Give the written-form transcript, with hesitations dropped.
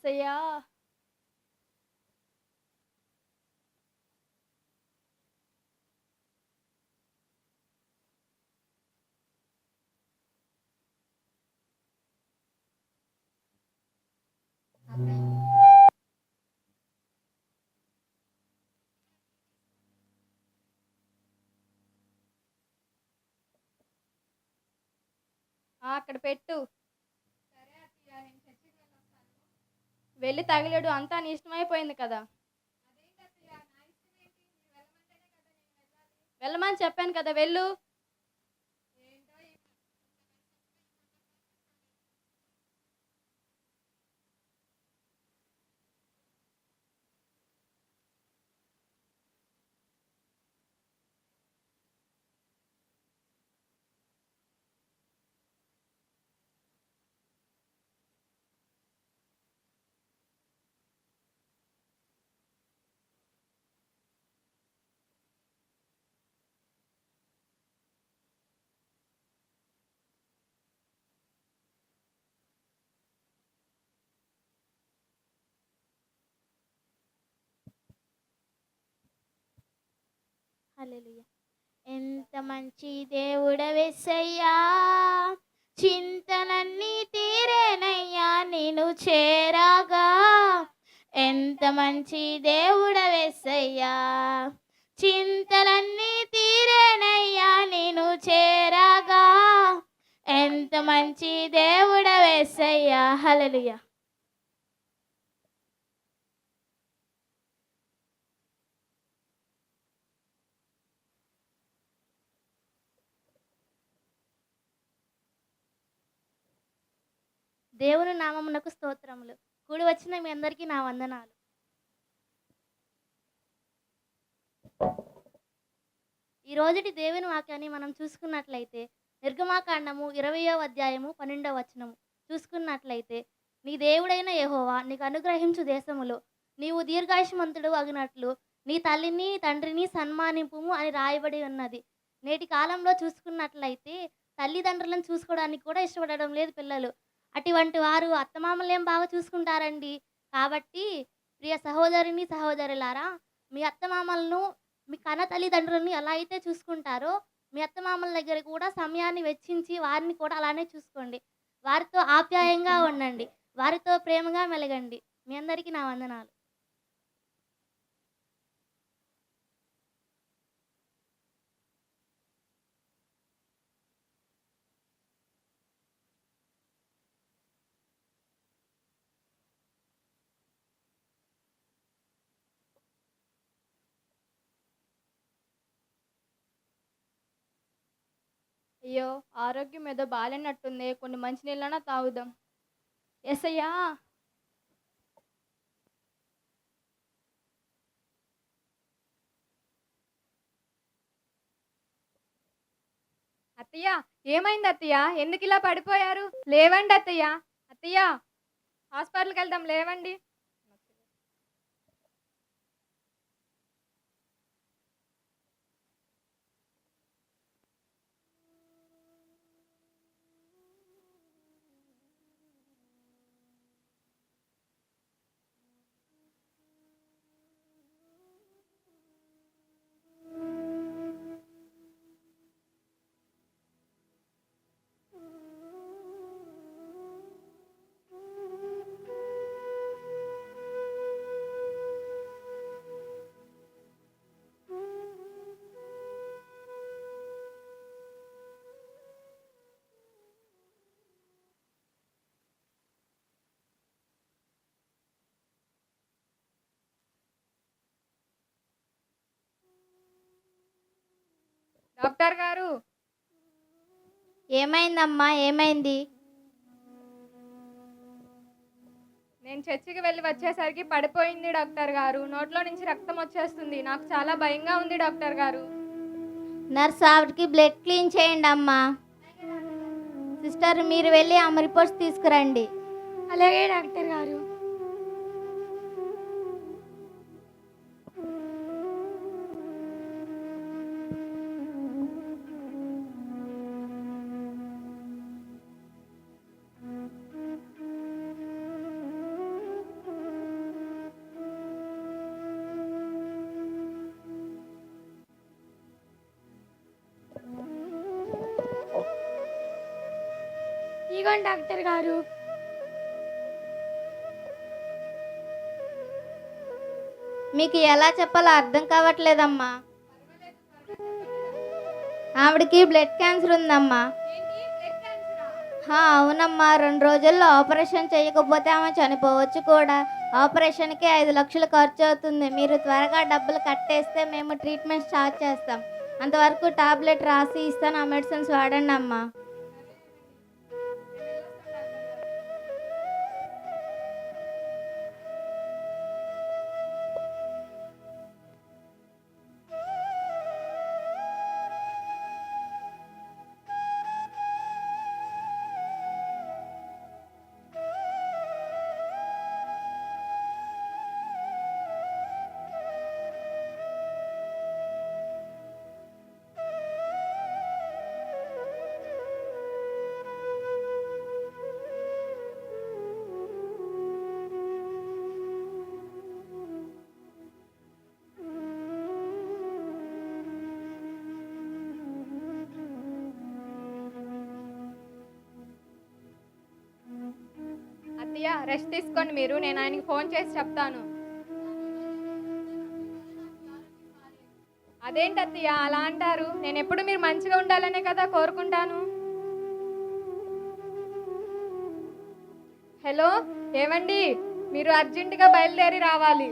యేసయ్యా! అక్కడ పెట్టు. వెళ్లి తగిలేడు అంతా నీ ఇష్టమైపోయింది కదా! వెళ్ళమని చెప్పాను కదా! వెళ్ళు. హల్లెలూయా. ఎంత మంచి దేవుడవేసయ్యా, చింతలన్నీ తీరేనయ్యా నిన్ను చేరాగా. ఎంత మంచి దేవుడవేసయ్యా, చింతలన్నీ తీరేనయ్యా నిన్ను చేరాగా. ఎంత మంచి దేవుడవేసయ్యా. హల్లెలూయా. దేవుని నామమునకు స్తోత్రములు. కూడి వచ్చిన మీ అందరికీ నా వందనాలు. ఈ రోజుటి దేవుని వాక్యాన్ని మనం చూసుకున్నట్లయితే నిర్గమాకాండము 20వ అధ్యాయము 12వ వచనము చూసుకున్నట్లయితే, నీ దేవుడైన యెహోవా నీకు అనుగ్రహించు దేశములో నీవు దీర్ఘాయుష్మంతుడు అగినట్లు నీ తల్లిని తండ్రిని సన్మానింపుము అని రాయబడి ఉన్నది. నేటి కాలంలో చూసుకున్నట్లయితే తల్లిదండ్రులను చూసుకోవడానికి కూడా ఇష్టపడడం లేదు పిల్లలు. అటువంటి వారు అత్తమామలేం బాగా చూసుకుంటారండి. కాబట్టి ప్రియ సహోదరిని సహోదరులారా, మీ అత్తమామలను మీ కన్న తల్లిదండ్రులని ఎలా అయితే చూసుకుంటారో మీ అత్తమామల దగ్గర కూడా సమయాన్ని వెచ్చించి వారిని కూడా అలానే చూసుకోండి. వారితో ఆప్యాయంగా ఉండండి. వారితో ప్రేమగా మెలగండి. మీ అందరికీ నా వందనాలు. అయ్యో! ఆరోగ్యం ఏదో బాలేనట్టుందే. కొన్ని మంచినీళ్ళన్నా తాగుదాం. యేసయ్యా! అత్తయ్య, ఏమైంది అత్తయ్య? ఎందుకిలా పడిపోయారు? లేవండి అత్తయ్య. అత్తయ్య, హాస్పిటల్‌కెళ్దాం లేవండి. డాక్టర్ గారు, ఏమైందమ్మా? ఏమైంది? నేను చర్చికి వెళ్ళి వచ్చేసరికి పడిపోయింది డాక్టర్ గారు. నోట్లో నుంచి రక్తం వచ్చేస్తుంది. నాకు చాలా భయంగా ఉంది డాక్టర్ గారు. నర్స్ ఆవిడకి బ్లడ్ క్లీన్ చేయండి అమ్మా. సిస్టర్ మీరు వెళ్ళి ఆమె రిపోర్ట్స్ తీసుకురండి. అలాగే డాక్టర్ గారు. ఇదిగోండి డాక్టర్ గారు. మీకు ఎలా చెప్పాలో అర్థం కావట్లేదమ్మా. ఆవిడకి బ్లడ్ క్యాన్సర్ ఉందమ్మా. అవునమ్మా, 2 రోజుల్లో ఆపరేషన్ చేయకపోతే ఆమె చనిపోవచ్చు కూడా. ఆపరేషన్కి 5 లక్షలు ఖర్చు అవుతుంది. మీరు త్వరగా డబ్బులు కట్టేస్తే మేము ట్రీట్మెంట్ స్టార్ట్ చేస్తాం. అంతవరకు టాబ్లెట్ రాసి ఇస్తాను, ఆ మెడిసిన్స్ వాడండి అమ్మా. అత్తయ్య రెస్ట్ తీసుకోండి మీరు, నేను ఆయనకి ఫోన్ చేసి చెప్తాను. అదేంటి అత్తయ్య అలా అంటారు? నేను ఎప్పుడు మీరు మంచిగా ఉండాలనే కదా కోరుకుంటాను. హలో, ఏమండి, మీరు అర్జెంటుగా బయలుదేరి రావాలి.